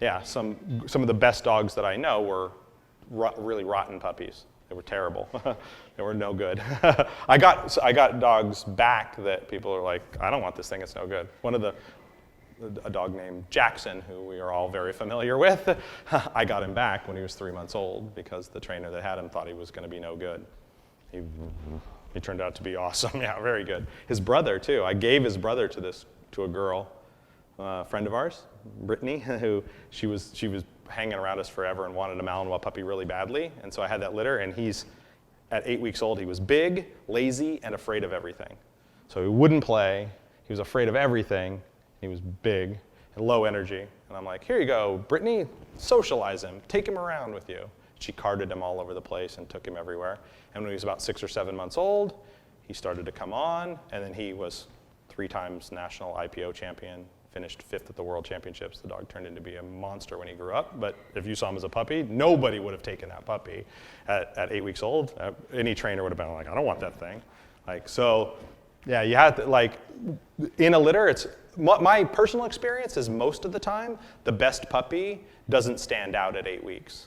Yeah, some of the best dogs that I know were really rotten puppies. They were terrible. They were no good. I got dogs back that people are like, I don't want this thing, it's no good. A dog named Jackson, who we are all very familiar with, I got him back when he was 3 months old because the trainer that had him thought he was going to be no good. He turned out to be awesome. Yeah, very good. His brother too. I gave his brother to a girl, a friend of ours, Brittany, who she was hanging around us forever and wanted a Malinois puppy really badly. And so I had that litter, and at 8 weeks old, he was big, lazy, and afraid of everything. So he wouldn't play. He was afraid of everything. He was big and low energy. And I'm like, here you go, Brittany, socialize him. Take him around with you. She carted him all over the place and took him everywhere. And when he was about 6 or 7 months old, he started to come on, and then he was 3 times national IPO champion, finished 5th at the World Championships. The dog turned into be a monster when he grew up, but if you saw him as a puppy, nobody would have taken that puppy at 8 weeks old. Any trainer would have been like, I don't want that thing. So, yeah, you have to, in a litter, my personal experience is most of the time, the best puppy doesn't stand out at 8 weeks.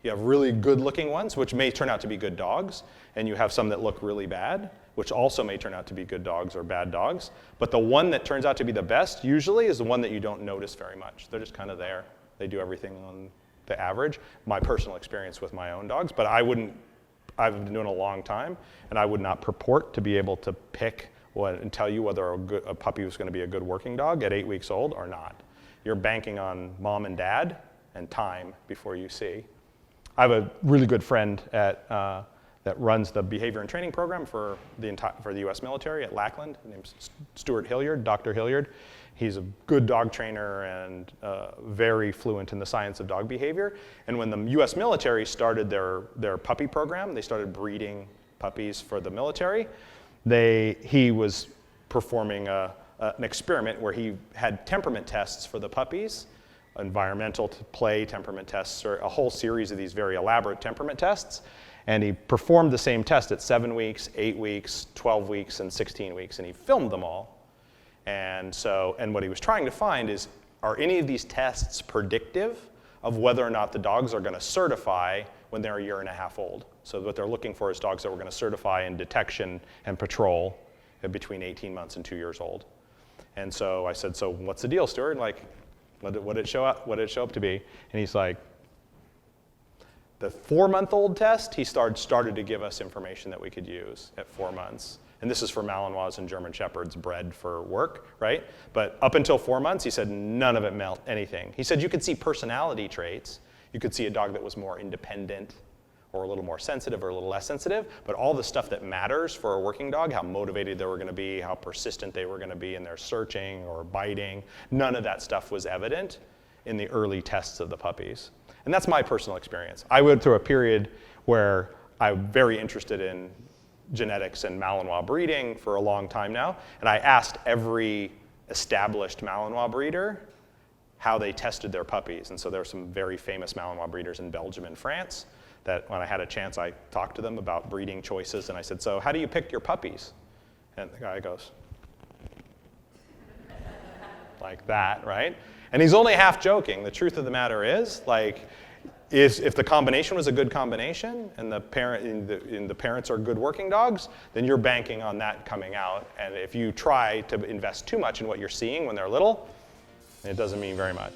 You have really good-looking ones, which may turn out to be good dogs, and you have some that look really bad, which also may turn out to be good dogs or bad dogs. But the one that turns out to be the best usually is the one that you don't notice very much. They're just kind of there. They do everything on the average. My personal experience with my own dogs, but I've been doing it a long time, and I would not purport to be able to pick and tell you whether a puppy was going to be a good working dog at 8 weeks old or not. You're banking on mom and dad and time before you see. I have a really good friend that runs the behavior and training program for the U.S. military at Lackland. His name's Stuart Hilliard, Dr. Hilliard. He's a good dog trainer and very fluent in the science of dog behavior. And when the U.S. military started their puppy program, they started breeding puppies for the military. He was performing an experiment where he had temperament tests for the puppies, environmental play temperament tests, or a whole series of these very elaborate temperament tests. And he performed the same test at 7 weeks, 8 weeks, 12 weeks, and 16 weeks, and he filmed them all. And what he was trying to find is, are any of these tests predictive of whether or not the dogs are going to certify when they're 1.5 years old? So what they're looking for is dogs that were going to certify in detection and patrol between 18 months and 2 years old. And so I said, so what's the deal, Stuart? What did it show up to be? And he's like, the 4-month-old test, he started to give us information that we could use at 4 months. And this is for Malinois and German Shepherds bred for work, right? But up until 4 months, he said none of it meant anything. He said you could see personality traits. You could see a dog that was more independent or a little more sensitive or a little less sensitive, but all the stuff that matters for a working dog, how motivated they were going to be, how persistent they were going to be in their searching or biting, none of that stuff was evident in the early tests of the puppies. And that's my personal experience. I went through a period where I'm very interested in genetics and Malinois breeding for a long time now, and I asked every established Malinois breeder how they tested their puppies. And so there are some very famous Malinois breeders in Belgium and France that when I had a chance, I talked to them about breeding choices, and I said, so how do you pick your puppies? And the guy goes, like that, right? And he's only half joking. The truth of the matter is, if the combination was a good combination and the parents are good working dogs, then you're banking on that coming out. And if you try to invest too much in what you're seeing when they're little, it doesn't mean very much.